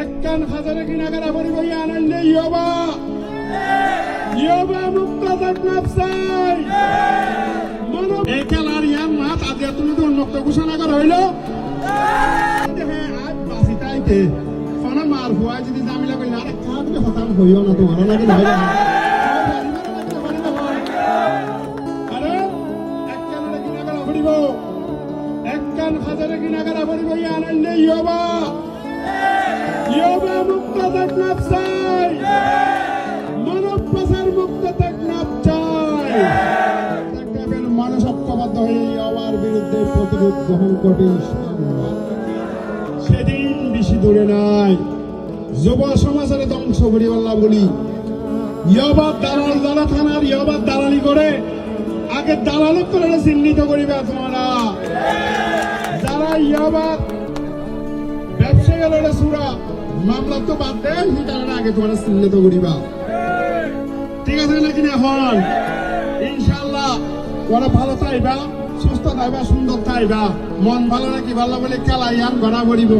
একখান হাজারে কিনাগারা করিব আনন্দে ইয়বা ইয়বা মুক্ত নাফসাই মনো এই খেলার ইয়ার মাত আজ তুমি তো উন্মুক্ত ঘোষণা করা হইল হ্যাঁ আজ বাসি তাইতে ফোনা মার হুয়া যদি জামিলা কইলা আরে কাটবে হতাম হইও না তোমার নাকি না আরে একখান কিনাগারা করিব একখান হাজারে কিনাগারা করিব আনন্দে ইয়বা ইয়বা মুক্ত নাফসাই মানব পাচার মুক্ত নাফসাই মানুষ ঐক্যবদ্ধ হয়ে ইয়াবার বিরুদ্ধে প্রতিরোধ গ্রহণ করবে সেদিন বেশি দূরে নাই যুব সমাজের ধ্বংস করি আল্লাহ বলি ইয়াবার দালাল যারা থানার ইয়াবার দালালি করে আগে দালালত করে চিহ্নিত করিবে তোমরা যারা ইয়াবার ব্যবসায়ী লড়ে সুরা মামলা তো বাদ দেয় সেই কারণে আগে তোমরা চিহ্নিত করিবা ঠিক আছে নাকি এখন ইনশাআল্লাহ ওরা ভালো চাইবা সুস্থ চাইবা সুন্দর চাইবা মন ভালো নাকি ভালো বলে খেলা ইয়ান গড়া করিব।